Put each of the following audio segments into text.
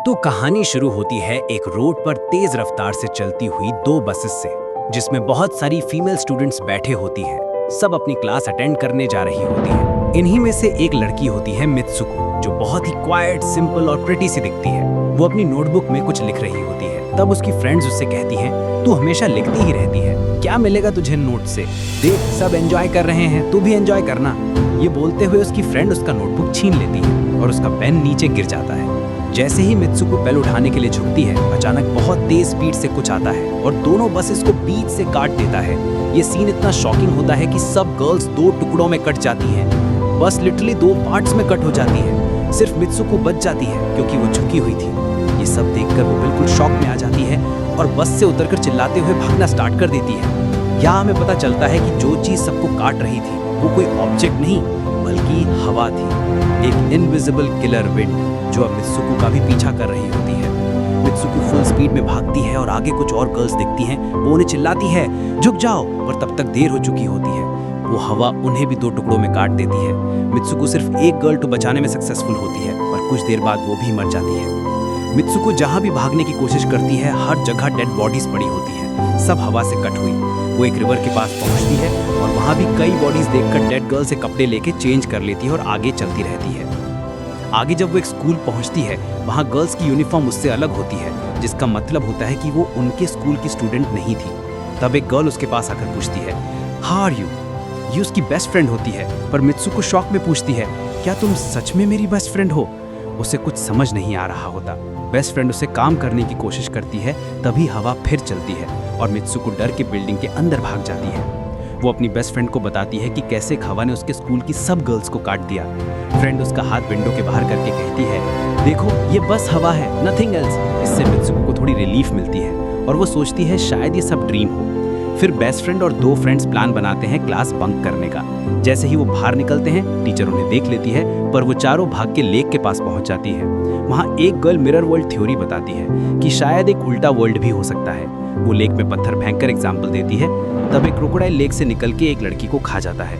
तो कहानी शुरू होती है एक रोड पर तेज रफ्तार से चलती हुई दो बसेस से, जिसमें बहुत सारी फीमेल स्टूडेंट्स बैठे होती हैं। सब अपनी क्लास अटेंड करने जा रही होती हैं। इन्हीं में से एक लड़की होती है मित्सुको, जो बहुत ही क्वाइट, सिंपल और प्रिटी सी दिखती है। वो अपनी नोटबुक में कुछ लिख रही होती है। तब उसकी फ्रेंड्स उससे कहती हैं, तू हमेशा लिखती ही रहती है, क्या मिलेगा तुझे नोट से? देख, सब एंजॉय कर रहे हैं, तू भी एंजॉय करना। ये बोलते हुए उसकी फ्रेंड उसका नोटबुक छीन लेती है और उसका पेन नीचे गिर जाता है। जैसे ही मित्सुको पेन उठाने के लिए झुकती है, अचानक बहुत तेज स्पीड से कुछ आता है और दोनों बसेस को बीच से काट देता है। ये सीन इतना शॉकिंग होता है कि सब गर्ल्स दो टुकड़ों में कट जाती हैं। बस लिटरली दो पार्ट्स में कट हो जाती है। सिर्फ मित्सुको बच जाती है क्योंकि वो झुकी हुई थी। ये सब देखकर वो बिल्कुल शॉक में आ जाती है और बस से उतरकर चिल्लाते हुए भागना स्टार्ट कर देती है। यहाँ हमें पता चलता है कि जो चीज सबको काट रही थी वो कोई ऑब्जेक्ट नहीं बल्कि हवा थी, एक इनविजिबल किलर विंड जो अब मित्सुको का भी पीछा कर रही होती है। मित्सुको फुल स्पीड में भागती है और आगे कुछ और गर्ल्स दिखती हैं। वो उन्हें चिल्लाती है, झुक जाओ, पर तब तक देर हो चुकी होती है। वो हवा उन्हें भी दो टुकड़ों में काट देती है। मित्सुको सिर्फ एक गर्ल को बचाने में सक्सेसफुल होती है, पर कुछ देर बाद वो भी मर जाती है। मित्सुको जहाँ भी भागने की कोशिश करती है, हर जगह डेड बॉडीज पड़ी होती हैं, सब हवा से कट हुई। वो एक रिवर के पास पहुंचती है और वहाँ भी कई बॉडीज देखकर डेड गर्ल से कपड़े लेके चेंज कर लेती है और आगे चलती रहती है। आगे जब वो एक स्कूल पहुंचती है, वहाँ गर्ल्स की यूनिफॉर्म उससे अलग होती है, जिसका मतलब होता है कि वो उनके स्कूल की स्टूडेंट नहीं थी। तब एक गर्ल उसके पास आकर पूछती है, हाउ आर यू? ये उसकी बेस्ट फ्रेंड होती है, पर मित्सुको शॉक में पूछती है, क्या तुम सच में मेरी बेस्ट फ्रेंड हो? उसे कुछ समझ नहीं आ रहा होता। बेस्ट फ्रेंड उसे काम करने की कोशिश करती है, तभी हवा फिर चलती है और मित्सुको डर के बिल्डिंग के अंदर भाग जाती है। वो अपनी बेस्ट फ्रेंड को बताती है कि कैसे हवा ने उसके स्कूल की सब गर्ल्स को काट दिया। फ्रेंड उसका हाथ विंडो के बाहर करके कहती है, देखो, ये बस हवा है, नथिंग एल्स। इससे मित्सुको को थोड़ी रिलीफ मिलती है और वो सोचती है शायद ये सब ड्रीम हो। फिर बेस्ट फ्रेंड और दो फ्रेंड्स प्लान बनाते हैं क्लास बंक करने का। जैसे ही वो बाहर निकलते हैं, टीचर उन्हें देख लेती है, पर वो चारों भाग के लेक के पास पहुंच जाती है। वहाँ एक गर्ल मिरर वर्ल्ड थ्योरी बताती है कि शायद एक उल्टा वर्ल्ड भी हो सकता है। वो लेक में पत्थर फेंककर एग्जाम्पल देती है। तब एक क्रोकोडाइल लेक से निकल के एक लड़की को खा जाता है।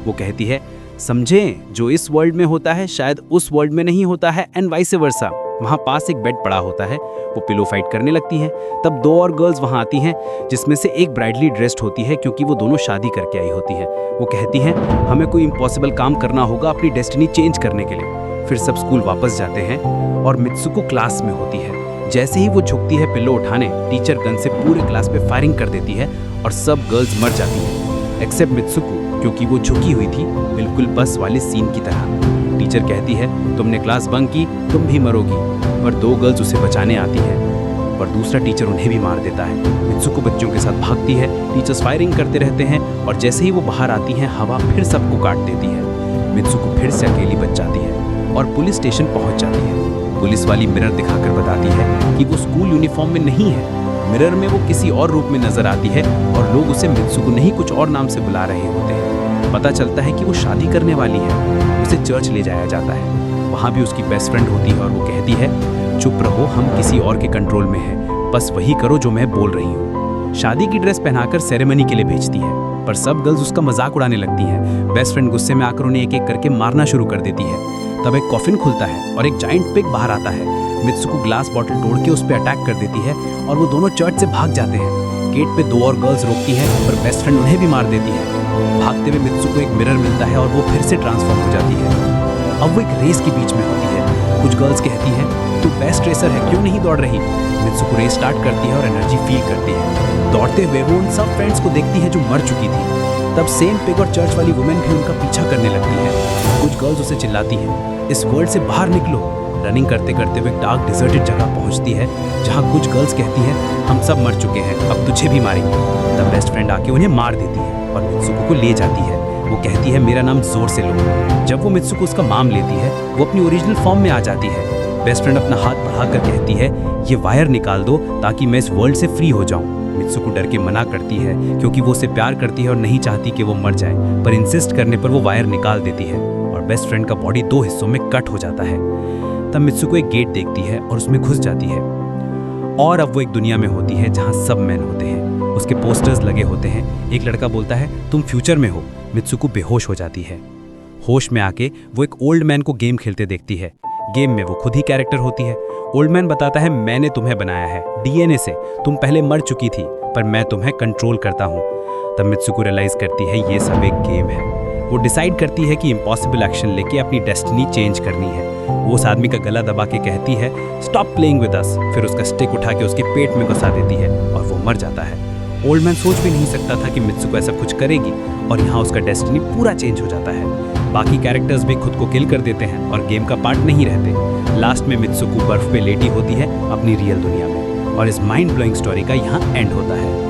वो कहती है, समझें, जो इस वर्ल्ड में होता है शायद उस वर्ल्ड में नहीं होता है, एंड वाइस वर्सा। वहाँ पास एक बेड पड़ा होता है। वो पिलो फाइट करने लगती हैं। तब दो और गर्ल्स वहाँ आती हैं, जिसमें से एक ब्राइडली ड्रेस्ड होती है क्योंकि वो दोनों शादी करके आई होती हैं। वो कहती हैं, हमें कोई इम्पॉसिबल काम करना होगा अपनी डेस्टिनी चेंज करने के लिए। फिर सब स्कूल वापस जाते हैं और मित्सुको क्लास में होती है। जैसे ही वो झुकती है पिलो उठाने, टीचर गन से पूरे क्लास पे फायरिंग कर देती है और सब गर्ल्स मर जाती हैं, एक्सेप्ट मित्सुको, क्योंकि वो झुकी हुई थी, बिल्कुल बस वाले सीन की तरह। टीचर कहती है, तुमने क्लास बंक की, तुम भी मरोगी। पर दो गर्ल्स उसे बचाने आती हैं, पर दूसरा टीचर उन्हें भी मार देता है। मित्सुको बच्चों के साथ भागती है, टीचर्स फायरिंग करते रहते हैं और जैसे ही वो बाहर आती हैं, हवा फिर सबको काट देती है। मित्सुको फिर से अकेली बच जाती है और पुलिस स्टेशन पहुंच जाती है। पुलिस वाली मिरर दिखाकर बताती है कि वो स्कूल यूनिफॉर्म में नहीं है। मिरर में वो किसी और रूप में नजर आती है और लोग उसे मित्सुको नहीं कुछ और नाम से बुला रहे होते हैं। पता चलता है कि वो शादी करने वाली है। उसे चर्च ले जाया जाता है। वहाँ भी उसकी बेस्ट फ्रेंड होती है और वो कहती है, चुप रहो, हम किसी और के कंट्रोल में हैं, बस वही करो जो मैं बोल रही हूँ। शादी की ड्रेस पहनाकर सेरेमनी के लिए भेजती है, पर सब गर्ल्स उसका मजाक उड़ाने लगती हैं। बेस्ट फ्रेंड गुस्से में आकर उन्हें एक एक करके मारना शुरू कर देती है। तब एक कॉफिन खुलता है और एक जाइंट पिग बाहर आता है। मित्सुको ग्लास बॉटल तोड़ के उस पर अटैक कर देती है और वो दोनों चर्च से भाग जाते हैं। गेट पे दो और गर्ल्स रोकती हैं, पर बेस्ट फ्रेंड उन्हें भी मार देती है। भागते हुए मित्सुको एक मिरर मिलता है और वो फिर से ट्रांसफॉर्म हो जाती है। अब वो एक रेस के बीच में होती है। कुछ गर्ल्स कहती हैं, तू बेस्ट रेसर है, क्यों नहीं दौड़ रही? मित्सुको रेस स्टार्ट करती है और एनर्जी फील करती है। दौड़ते हुए वो उन सब फ्रेंड्स को देखती है जो मर चुकी थी। तब सेम पिग और चर्च वाली वुमेन भी उनका पीछा करने लगती है। कुछ गर्ल्स उसे चिल्लाती हैं, इस वर्ल्ड से बाहर निकलो। रनिंग करते करते वो एक डार्क डिजर्टेड जगह पहुंचती है, जहां कुछ गर्ल्स कहती हैं, हम सब मर चुके हैं, अब तुझे भी मारेंगे। तब बेस्ट फ्रेंड आके उन्हें मार देती है और मित्सुको को ले जाती है। वो कहती है, मेरा नाम जोर से लो। जब वो मित्सुको उसका नाम लेती है, वो अपनी ओरिजिनल फॉर्म में आ जाती है। बेस्ट फ्रेंड अपना हाथ बढ़ाकर कहती है, ये वायर निकाल दो ताकि मैं इस वर्ल्ड से फ्री हो जाऊं। मित्सुको डर के मना करती है क्योंकि वो उसे प्यार करती है और नहीं चाहती कि वो मर जाए, पर इंसिस्ट करने पर वो वायर निकाल देती है और बेस्ट फ्रेंड का बॉडी दो हिस्सों में कट हो जाता है। तब मित्सुको एक गेट देखती है और उसमें घुस जाती है और अब वो एक दुनिया में होती है जहाँ सब मैन होते हैं। उसके पोस्टर्स लगे होते हैं। एक लड़का बोलता है, तुम फ्यूचर में हो। मित्सुको बेहोश हो जाती है। होश में आके वो एक ओल्ड मैन को गेम खेलते देखती है। गेम में वो खुद ही कैरेक्टर होती है। ओल्ड मैन बताता है, मैंने तुम्हें बनाया है डीएनए से, तुम पहले मर चुकी थी पर मैं तुम्हें कंट्रोल करता हूँ। तब मित्सुको रियलाइज करती है ये सब एक गेम है। वो डिसाइड करती है कि इम्पॉसिबल एक्शन लेके अपनी डेस्टिनी चेंज करनी है। वो उस आदमी का गला दबा के कहती है, स्टॉप प्लेइंग विद अस, फिर उसका स्टिक उठा के उसके पेट में घुसा देती है और वो मर जाता है। ओल्ड मैन सोच भी नहीं सकता था कि मित्सुको ऐसा कुछ करेगी और यहाँ उसका डेस्टिनी पूरा चेंज हो जाता है। बाकी कैरेक्टर्स भी खुद को किल कर देते हैं और गेम का पार्ट नहीं रहते। लास्ट में मित्सुको बर्फ पे लेटी होती है अपनी रियल दुनिया में, और इस माइंड ब्लोइंग स्टोरी का यहाँ एंड होता है।